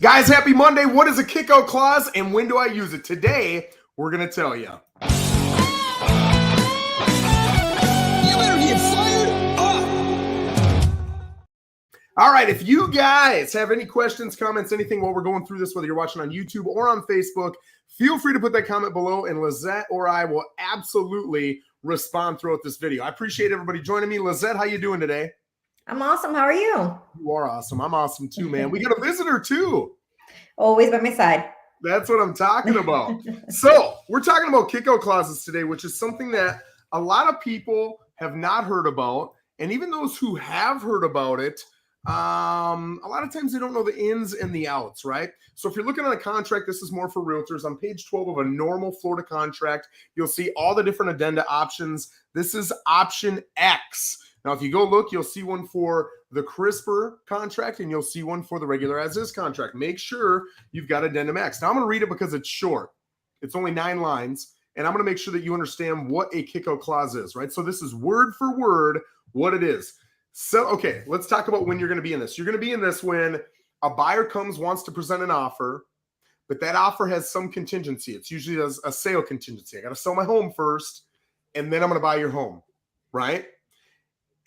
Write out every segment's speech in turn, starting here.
Guys, happy Monday. What is a kickout clause and when do I use it? Today, we're going to tell you. You better get fired up. All right, if you guys have any questions, comments, anything while we're going through this, whether you're watching on YouTube or on Facebook, feel free to put that comment below and Lissette or I will absolutely respond throughout this video. I appreciate everybody joining me. Lissette, how you doing today? I'm awesome. How are you? You are awesome. I'm awesome too, man. We got a visitor too. Always by my side. That's what I'm talking about. So we're talking about kickout clauses today, which is something that a lot of people have not heard about. And even those who have heard about it, a lot of times they don't know the ins and the outs, right? So if you're looking at a contract, this is more for realtors. On page 12 of a normal Florida contract, you'll see all the different addenda options. This is option X. Now, if you go look, you'll see one for the CRISPR contract and you'll see one for the regular as-is contract. Make sure you've got addendum X. Now, I'm going to read it because it's short. It's only 9 lines, and I'm going to make sure that you understand what a kickout clause is, right? So this is word for word what it is. So, okay, let's talk about when you're going to be in this. You're going to be in this when a buyer comes, wants to present an offer, but that offer has some contingency. It's usually a sale contingency. I got to sell my home first, and then I'm going to buy your home, right?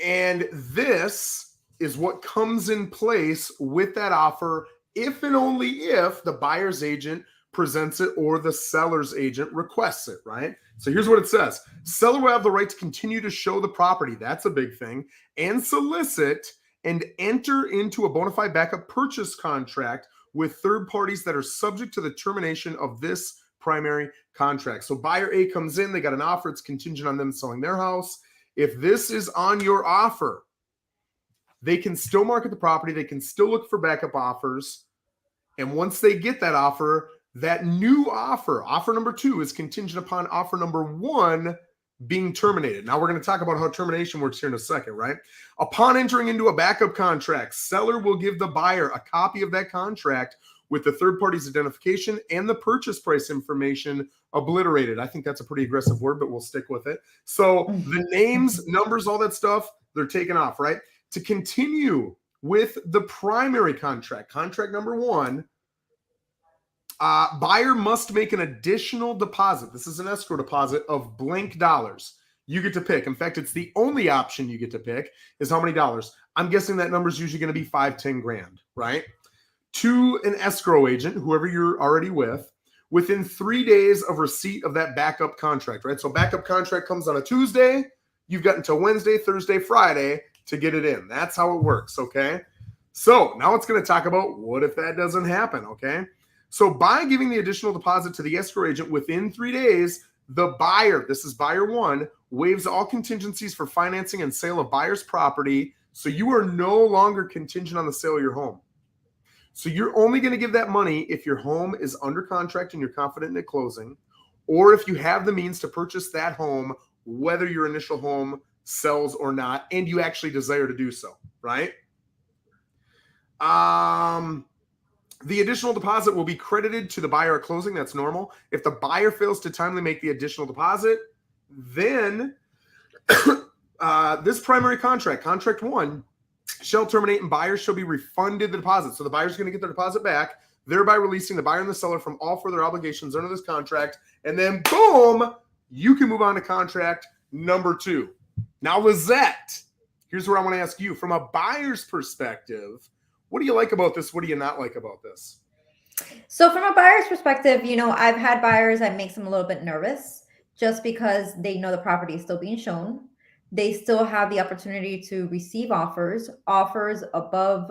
And this is what comes in place with that offer if and only if the buyer's agent presents it or the seller's agent requests it, right? So here's what it says. Seller will have the right to continue to show the property. That's a big thing. And solicit and enter into a bona fide backup purchase contract with third parties that are subject to the termination of this primary contract. So buyer A comes in, they got an offer, it's contingent on them selling their house. If this is on your offer, they can still market the property. They can still look for backup offers. And once they get that offer, that new offer, offer number 2, is contingent upon offer number 1 being terminated. Now, we're going to talk about how termination works here in a second, right? Upon entering into a backup contract, seller will give the buyer a copy of that contract with the third party's identification and the purchase price information obliterated. I think that's a pretty aggressive word, but we'll stick with it. So the names, numbers, all that stuff, they're taken off, right? To continue with the primary contract, contract number 1, buyer must make an additional deposit. This is an escrow deposit of blank dollars. You get to pick. In fact, it's the only option you get to pick is how many dollars. I'm guessing that number is usually going to be 5, 10 grand, right? To an escrow agent, whoever you're already with, within 3 days of receipt of that backup contract, right? So backup contract comes on a Tuesday. You've got until Wednesday, Thursday, Friday to get it in. That's how it works, okay? So now it's going to talk about what if that doesn't happen, okay? So by giving the additional deposit to the escrow agent within 3 days, the buyer, this is buyer 1, waives all contingencies for financing and sale of buyer's property. So you are no longer contingent on the sale of your home. So you're only going to give that money if your home is under contract and you're confident in it closing, or if you have the means to purchase that home, whether your initial home sells or not, and you actually desire to do so, right? The additional deposit will be credited to the buyer at closing. That's normal. If the buyer fails to timely make the additional deposit, then this primary contract, contract 1, shall terminate and buyers shall be refunded the deposit. So the buyer's going to get their deposit back, thereby releasing the buyer and the seller from all further obligations under this contract. And then boom, you can move on to contract number 2. Now, Lissette, here's where I want to ask you from a buyer's perspective, what do you like about this? What do you not like about this? So from a buyer's perspective, I've had buyers that makes them a little bit nervous just because they know the property is still being shown. They still have the opportunity to receive offers above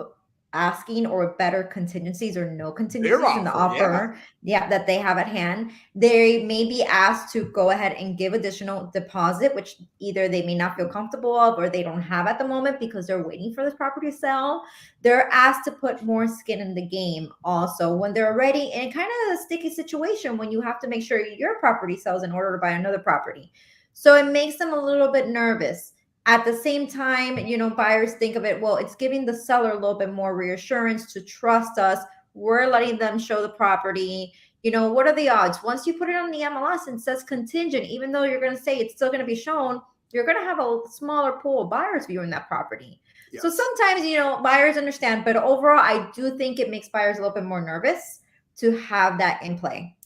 asking or better contingencies or no contingencies in the offer that they have at hand. They may be asked to go ahead and give additional deposit, which either they may not feel comfortable of or they don't have at the moment because they're waiting for this property to sell. They're asked to put more skin in the game also when they're already in kind of a sticky situation when you have to make sure your property sells in order to buy another property. So it makes them a little bit nervous. At the same time, buyers think of it, well, it's giving the seller a little bit more reassurance to trust us. We're letting them show the property. What are the odds? Once you put it on the MLS and says contingent, even though you're going to say it's still going to be shown, you're going to have a smaller pool of buyers viewing that property. So Yes. sometimes, buyers understand, but overall, I do think it makes buyers a little bit more nervous to have that in play.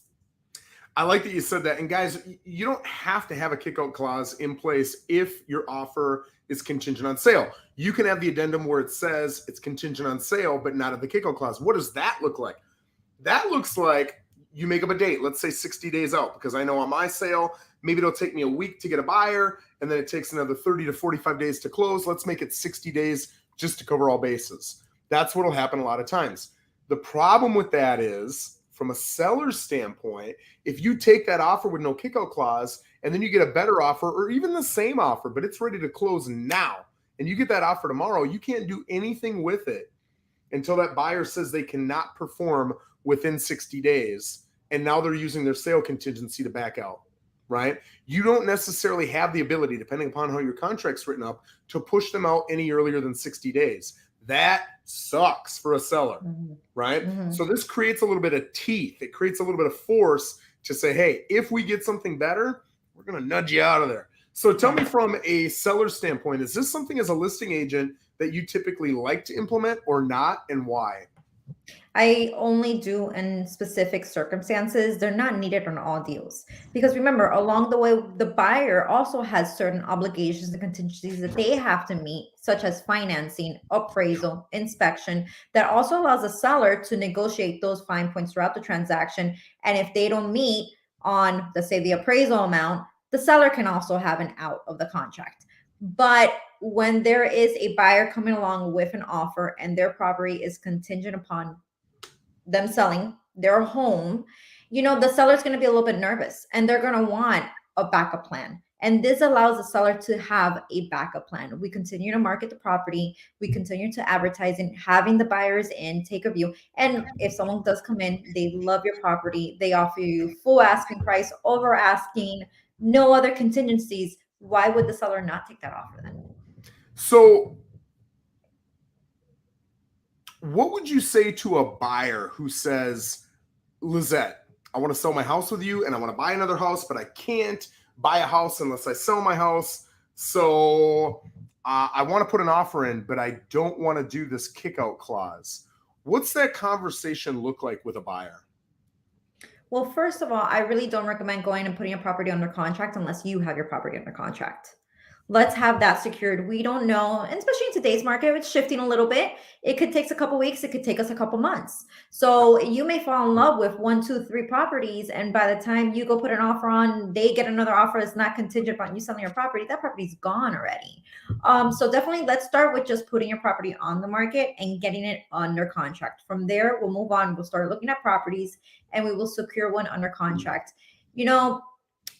I like that you said that. And guys, you don't have to have a kickout clause in place if your offer is contingent on sale. You can have the addendum where it says it's contingent on sale, but not at the kickout clause. What does that look like? That looks like you make up a date, let's say 60 days out, because I know on my sale, maybe it'll take me a week to get a buyer, and then it takes another 30 to 45 days to close. Let's make it 60 days just to cover all bases. That's what'll happen a lot of times. The problem with that is, from a seller's standpoint, if you take that offer with no kickout clause and then you get a better offer or even the same offer, but it's ready to close now, and you get that offer tomorrow, you can't do anything with it until that buyer says they cannot perform within 60 days. And now they're using their sale contingency to back out, right? You don't necessarily have the ability, depending upon how your contract's written up, to push them out any earlier than 60 days. That sucks for a seller, right? So this creates a little bit of teeth. It creates a little bit of force to say, hey, if we get something better, we're going to nudge you out of there. So tell me, from a seller standpoint, is this something as a listing agent that you typically like to implement or not, and why? I only do in specific circumstances. They're not needed on all deals. Because remember, along the way, the buyer also has certain obligations and contingencies that they have to meet, such as financing, appraisal, inspection, that also allows the seller to negotiate those fine points throughout the transaction. And if they don't meet on, let's say, the appraisal amount, the seller can also have an out of the contract. But when there is a buyer coming along with an offer and their property is contingent upon them selling their home, the seller's going to be a little bit nervous and they're going to want a backup plan. And this allows the seller to have a backup plan. We continue to market the property. We continue to advertise and having the buyers in, take a view. And if someone does come in, they love your property, they offer you full asking price, over asking, no other contingencies. Why would the seller not take that offer then? So what would you say to a buyer who says, Lissette, I want to sell my house with you and I want to buy another house, but I can't buy a house unless I sell my house. So I want to put an offer in, but I don't want to do this kickout clause. What's that conversation look like with a buyer? Well, first of all, I really don't recommend going and putting a property under contract unless you have your property under contract. Let's have that secured. We don't know, and especially in today's market, it's shifting a little bit. It could take us a couple weeks. It could take us a couple months. So you may fall in love with 1, 2, 3 properties. And by the time you go put an offer on, they get another offer that's not contingent upon you selling your property. That property's gone already. So definitely let's start with just putting your property on the market and getting it under contract. From there, we'll move on. We'll start looking at properties and we will secure one under contract.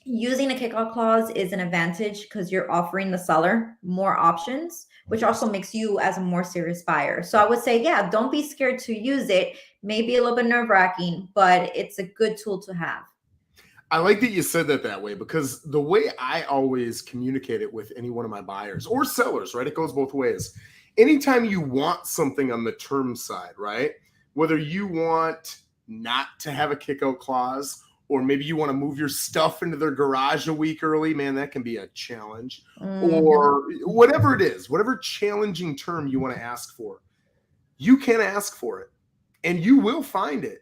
Using a kickout clause is an advantage because you're offering the seller more options, which also makes you as a more serious buyer. So I would say, yeah, don't be scared to use it. Maybe a little bit nerve-wracking, but it's a good tool to have. I like that you said that way, because the way I always communicate it with any one of my buyers or sellers, right? It goes both ways. Anytime you want something on the term side, right? Whether you want not to have a kickout clause, or maybe you want to move your stuff into their garage a week early, man, that can be a challenge. Or whatever it is, whatever challenging term you want to ask for, you can ask for it and you will find it,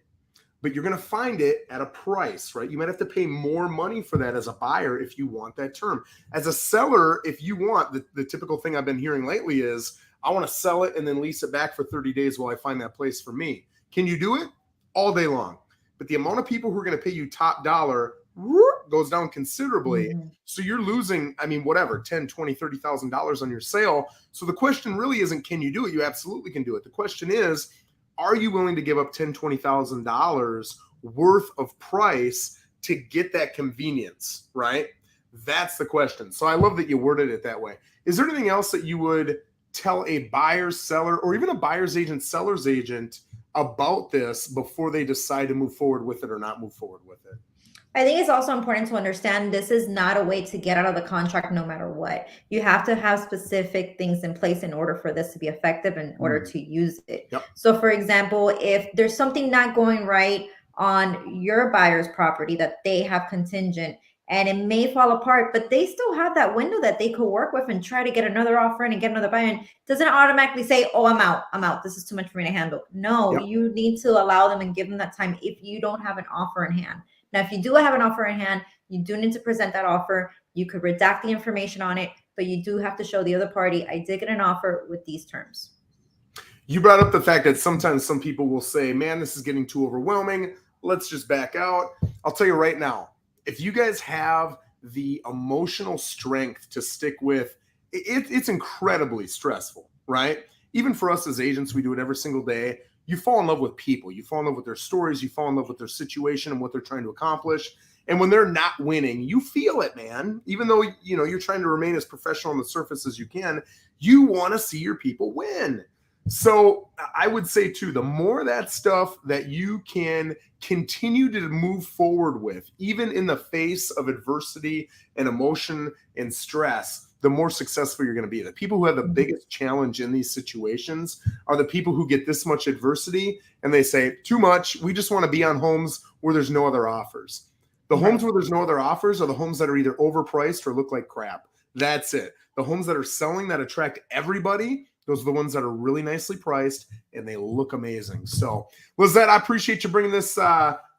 but you're going to find it at a price, right? You might have to pay more money for that as a buyer if you want that term. As a seller, if you want, the typical thing I've been hearing lately is, I want to sell it and then lease it back for 30 days while I find that place for me. Can you do it? All day long. But the amount of people who are going to pay you top dollar goes down considerably. So you're losing, whatever, $10,000, $20,000, $30,000 on your sale. So the question really isn't, can you do it? You absolutely can do it. The question is, are you willing to give up $10,000, $20,000 worth of price to get that convenience, right? That's the question. So I love that you worded it that way. Is there anything else that you would tell a buyer, seller, or even a buyer's agent, seller's agent about this before they decide to move forward with it or not move forward with it? I think it's also important to understand this is not a way to get out of the contract no matter what. You have to have specific things in place in order for this to be effective, in order to use it. Yep. So for example, if there's something not going right on your buyer's property that they have contingent and it may fall apart, but they still have that window that they could work with and try to get another offer in and get another buyer. And doesn't automatically say, oh, I'm out. This is too much for me to handle. No, Yep. you need to allow them and give them that time if you don't have an offer in hand. Now, if you do have an offer in hand, you do need to present that offer. You could redact the information on it, but you do have to show the other party, I did get an offer with these terms. You brought up the fact that sometimes some people will say, man, this is getting too overwhelming. Let's just back out. I'll tell you right now, if you guys have the emotional strength to stick with it, it's incredibly stressful, right? Even for us as agents, we do it every single day. You fall in love with people. You fall in love with their stories. You fall in love with their situation and what they're trying to accomplish. And when they're not winning, you feel it, man. Even though, you know, you're trying to remain as professional on the surface as you can, you want to see your people win. So I would say too, the more that stuff that you can continue to move forward with, even in the face of adversity and emotion and stress, the more successful you're going to be. The people who have the biggest challenge in these situations are the people who get this much adversity and they say, too much. We just want to be on homes where there's no other offers. The homes where there's no other offers are the homes that are either overpriced or look like crap. That's it. The homes that are selling that attract everybody, those are the ones that are really nicely priced and they look amazing. So, Lissette, I appreciate you bringing this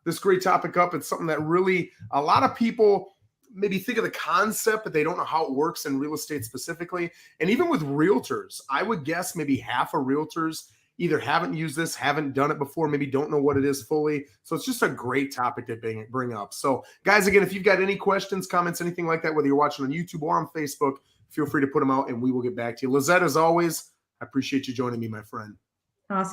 this great topic up. It's something that really a lot of people maybe think of the concept, but they don't know how it works in real estate specifically. And even with realtors, I would guess maybe half of realtors either haven't used this, haven't done it before, maybe don't know what it is fully. So it's just a great topic to bring up. So, guys, again, if you've got any questions, comments, anything like that, whether you're watching on YouTube or on Facebook, feel free to put them out and we will get back to you. Lissette, as always, I appreciate you joining me, my friend.